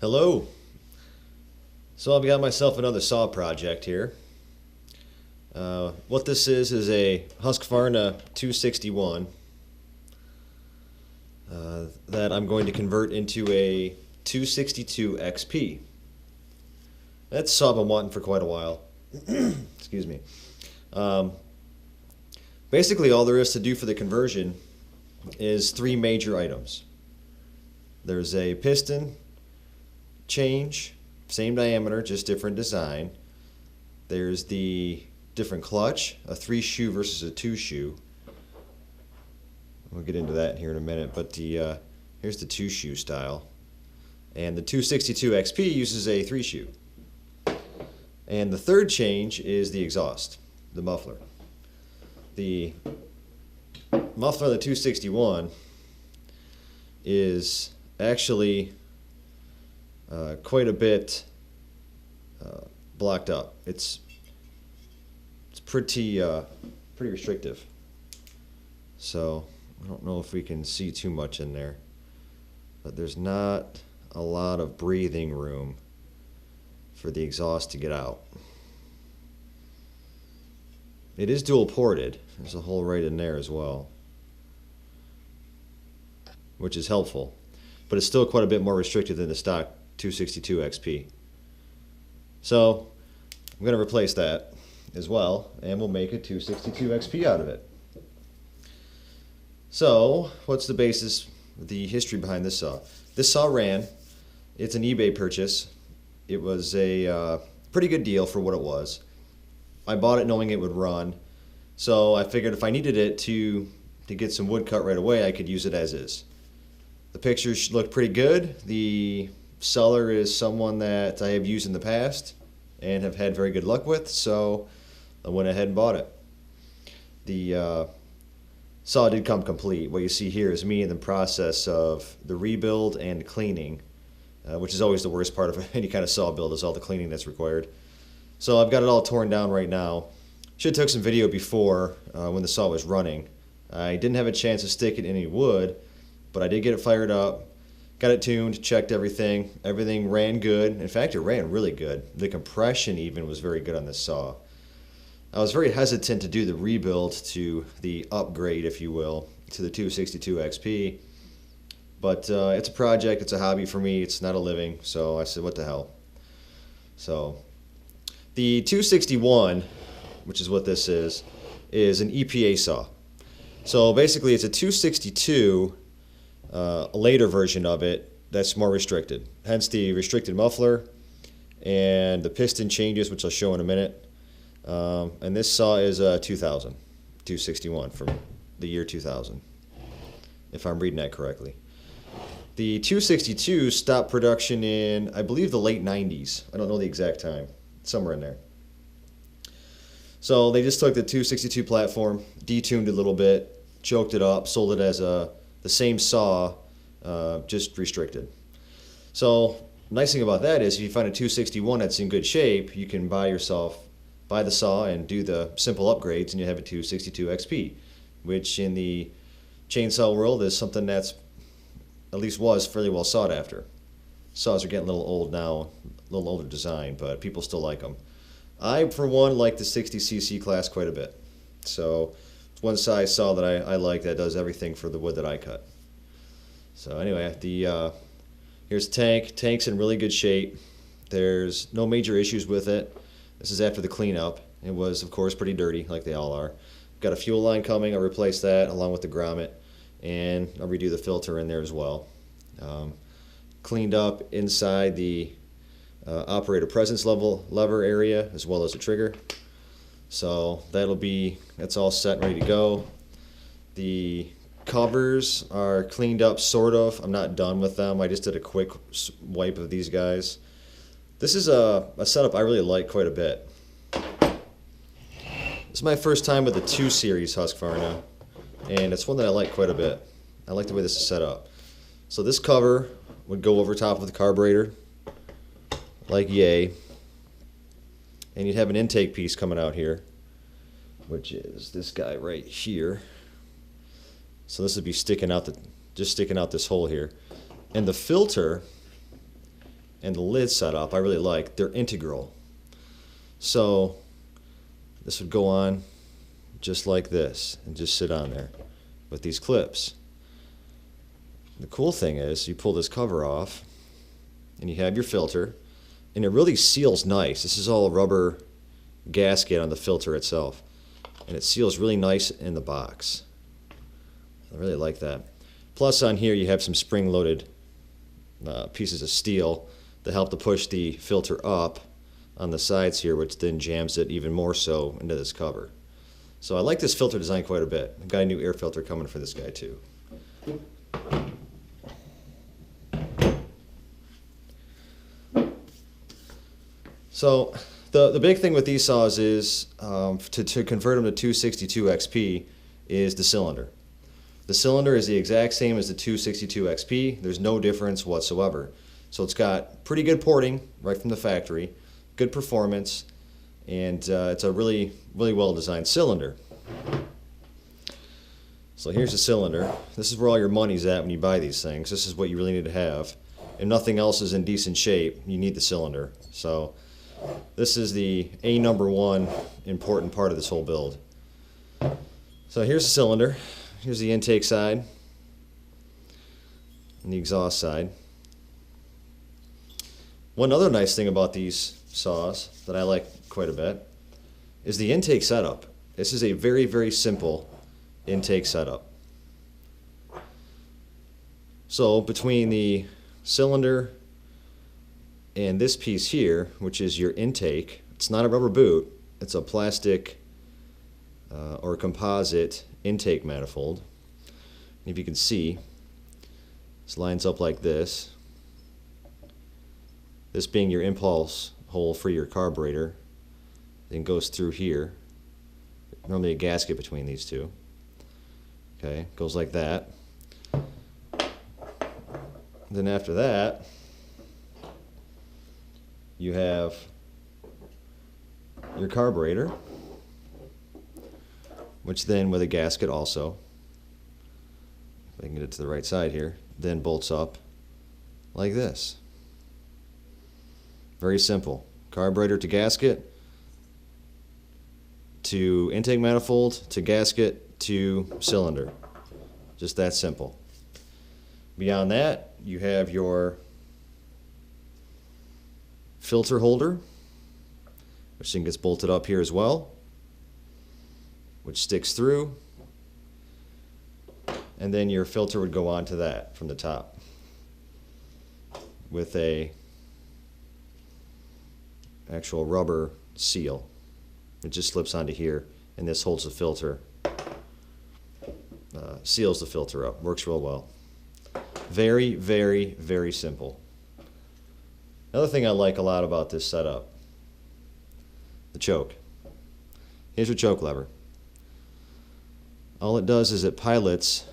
Hello. So I've got myself another saw project here. What this is a Husqvarna 261 that I'm going to convert into a 262 XP. That's a saw I've been wanting for quite a while. Excuse me. Basically all there is to do for the conversion is three major items. There's a piston change, same diameter, just different design. There's the different clutch, a 3-shoe versus a 2-shoe. We'll get into that here in a minute, but here's the 2-shoe style. And the 262 XP uses a 3-shoe. And the third change is the exhaust, the muffler. The muffler of the 261 is actually quite a bit blocked up. It's pretty restrictive. So I don't know if we can see too much in there, but there's not a lot of breathing room for the exhaust to get out. It is dual ported. There's a hole right in there as well, which is helpful, but it's still quite a bit more restricted than the stock 262 XP. So I'm going to replace that as well, and we'll make a 262 XP out of it. So what's the basis, the history behind this saw? This saw ran. It's an eBay purchase. It was a pretty good deal for what it was. I bought it knowing it would run, so I figured if I needed it to get some wood cut right away, I could use it as is. The pictures look pretty good. The seller is someone that I have used in the past and have had very good luck with, so I went ahead and bought it. The saw did come complete. What you see here is me in the process of the rebuild and cleaning, which is always the worst part of any kind of saw build, is all the cleaning that's required. So I've got it all torn down right now. Should have took some video before when the saw was running. I didn't have a chance to stick it in any wood, but I did get it fired up, got it tuned, checked everything. Everything ran good. In fact, it ran really good. The compression even was very good on this saw. I was very hesitant to do the rebuild to the upgrade, if you will, to the 262 XP. But it's a project, it's a hobby for me, it's not a living, so I said, what the hell. So the 261, which is what this is an EPA saw. So basically it's a 262, a later version of it that's more restricted. Hence the restricted muffler and the piston changes, which I'll show in a minute. And this saw is a 261 from the year 2000, if I'm reading that correctly. The 262 stopped production in, I believe, the late 90s. I don't know the exact time. Somewhere in there. So they just took the 262 platform, detuned it a little bit, choked it up, sold it as the same saw, just restricted. So nice thing about that is if you find a 261 that's in good shape, you can buy the saw and do the simple upgrades, and you have a 262 XP, which in the chainsaw world is something that's, at least was, fairly well sought after. Saws are getting a little old now, a little older design, but people still like them. I, for one, like the 60cc class quite a bit. So it's one size saw that I like that does everything for the wood that I cut. So anyway, here's the tank. Tank's in really good shape. There's no major issues with it. This is after the cleanup. It was, of course, pretty dirty, like they all are. Got a fuel line coming. I'll replace that along with the grommet, and I'll redo the filter in there as well. Cleaned up inside the operator presence lever area as well as the trigger. So that's all set and ready to go. The covers are cleaned up, sort of. I'm not done with them. I just did a quick wipe of these guys. This is a setup I really like quite a bit. This is my first time with the 2 Series Husqvarna, and it's one that I like quite a bit. I like the way this is set up. So this cover would go over top of the carburetor, like yay. And you'd have an intake piece coming out here, which is this guy right here. So this would be sticking out just sticking out this hole here. And the filter and the lid setup I really like. They're integral. So this would go on just like this and just sit on there with these clips. The cool thing is you pull this cover off and you have your filter, and it really seals nice. This is all rubber gasket on the filter itself, and it seals really nice in the box. I really like that. Plus on here you have some spring-loaded pieces of steel that help to push the filter up on the sides here, which then jams it even more so into this cover. So I like this filter design quite a bit. I've got a new air filter coming for this guy too. So the big thing with these saws is to convert them to 262 XP is the cylinder. The cylinder is the exact same as the 262 XP. There's no difference whatsoever. So it's got pretty good porting right from the factory, good performance, and it's a really well designed cylinder. So here's the cylinder. This is where all your money's at when you buy these things. This is what you really need to have. If nothing else is in decent shape, you need the cylinder. So this is the #1 important part of this whole build. So here's the cylinder. Here's the intake side and the exhaust side. One other nice thing about these saws that I like quite a bit is the intake setup. This is a very simple intake setup. So between the cylinder and this piece here, which is your intake, it's not a rubber boot, it's a plastic or composite intake manifold. And if you can see, this lines up like this. This being your impulse hole for your carburetor, then goes through here. Normally a gasket between these two. Okay, goes like that. Then after that, you have your carburetor, which then with a gasket also, if I can get it to the right side here, then bolts up like this. Very simple. Carburetor to gasket, to intake manifold, to gasket, to cylinder. Just that simple. Beyond that, you have your filter holder, which then gets bolted up here as well, which sticks through, and then your filter would go onto that from the top with a actual rubber seal. It just slips onto here, and this holds the filter, seals the filter up. Works real well. Very simple. Another thing I like a lot about this setup, the choke. Here's your choke lever. All it does is it pilots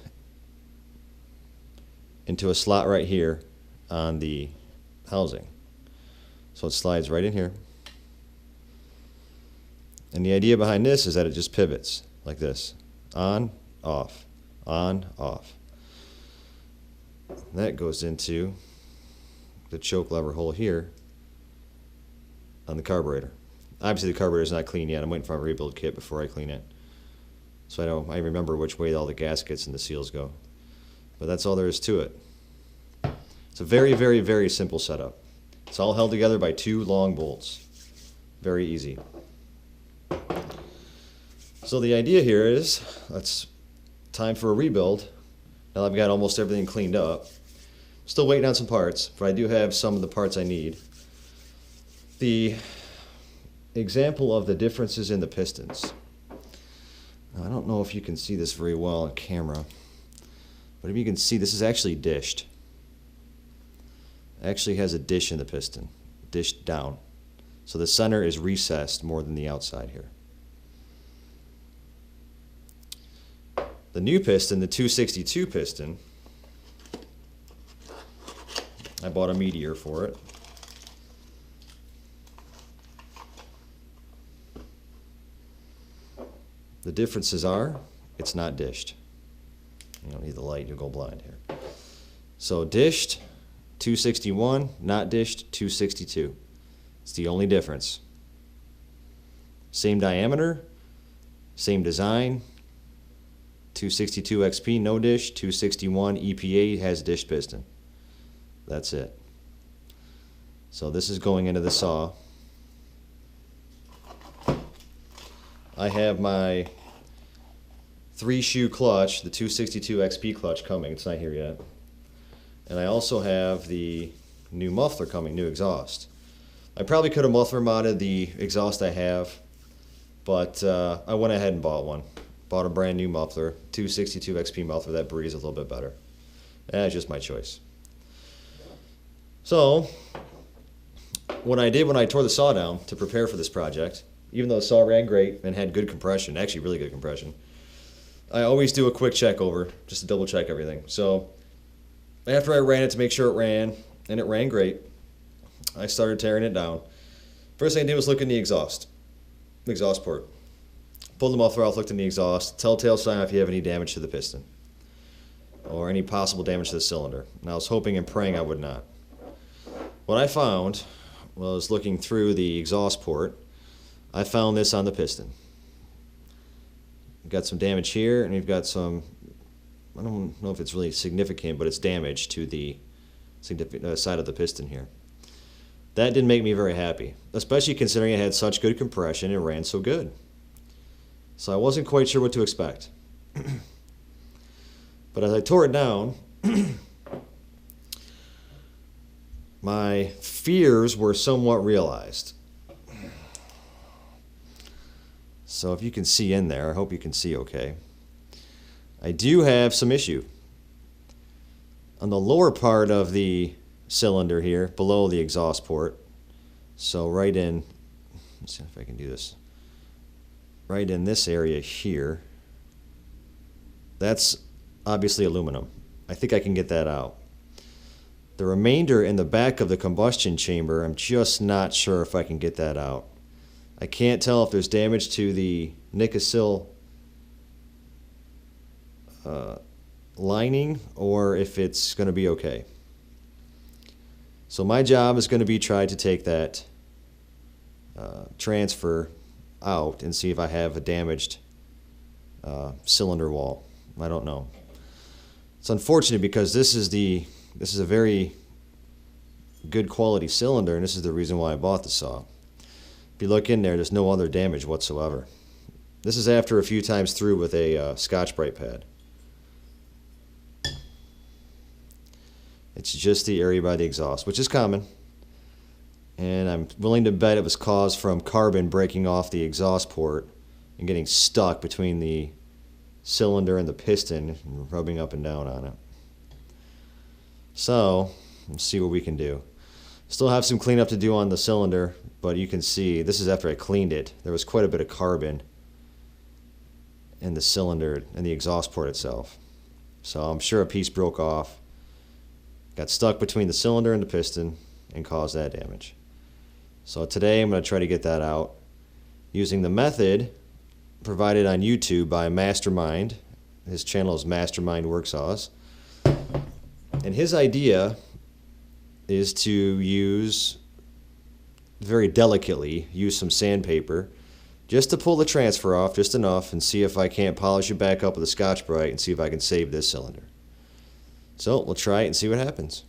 into a slot right here on the housing. So it slides right in here. And the idea behind this is that it just pivots like this. On, off, on, off. And that goes into the choke lever hole here on the carburetor. Obviously the carburetor is not clean yet. I'm waiting for my rebuild kit before I clean it. So I remember which way all the gaskets and the seals go. But that's all there is to it. It's a very simple setup. It's all held together by 2 long bolts. Very easy. So the idea here is, it's time for a rebuild. Now that I've got almost everything cleaned up. Still waiting on some parts, but I do have some of the parts I need. The example of the differences in the pistons. Now, I don't know if you can see this very well on camera, but if you can see, this is actually dished. It actually has a dish in the piston, dished down. So the center is recessed more than the outside here. The new piston, the 262 piston, I bought a Meteor for it. The differences are, it's not dished. You don't need the light, you'll go blind here. So dished 261, not dished, 262. It's the only difference. Same diameter, same design. 262 XP, no dish. 261 EPA has dished piston. That's it. So this is going into the saw. I have my 3-shoe clutch, the 262 XP clutch coming. It's not here yet. And I also have the new muffler coming, new exhaust. I probably could have muffler modded the exhaust I have, but I went ahead and bought one. Bought a brand new muffler, 262 XP muffler that breathes a little bit better. That's just my choice. So, what I did when I tore the saw down to prepare for this project, even though the saw ran great and had good compression, actually really good compression, I always do a quick check over, just to double check everything. So, after I ran it to make sure it ran, and it ran great, I started tearing it down. First thing I did was look in the exhaust port. Pulled the muffler off, looked in the exhaust, telltale sign if you have any damage to the piston or any possible damage to the cylinder. And I was hoping and praying I would not. What I found was looking through the exhaust port, I found this on the piston. We've got some damage here, and we've got some, I don't know if it's really significant, but it's damage to the side of the piston here. That didn't make me very happy, especially considering it had such good compression and ran so good. So I wasn't quite sure what to expect. But as I tore it down, my fears were somewhat realized. So if you can see in there, I hope you can see okay. I do have some issue. On the lower part of the cylinder here, below the exhaust port, so right in, let's see if I can do this. Right in this area here, that's obviously aluminum. I think I can get that out. The remainder in the back of the combustion chamber, I'm just not sure if I can get that out. I can't tell if there's damage to the Nicosil lining or if it's going to be okay. So my job is going to be try to take that transfer out and see if I have a damaged cylinder wall. I don't know. It's unfortunate because this is a very good quality cylinder, and this is the reason why I bought the saw. If you look in there, there's no other damage whatsoever. This is after a few times through with a Scotch-Brite pad. It's just the area by the exhaust, which is common. And I'm willing to bet it was caused from carbon breaking off the exhaust port and getting stuck between the cylinder and the piston and rubbing up and down on it. So, let's see what we can do. Still have some cleanup to do on the cylinder, but you can see, this is after I cleaned it, there was quite a bit of carbon in the cylinder and the exhaust port itself. So I'm sure a piece broke off, got stuck between the cylinder and the piston, and caused that damage. So today I'm going to try to get that out using the method provided on YouTube by Mastermind. His channel is Mastermind Work Saws. And his idea is to use, very delicately, use some sandpaper just to pull the transfer off just enough and see if I can't polish it back up with a Scotch-Brite and see if I can save this cylinder. So we'll try it and see what happens.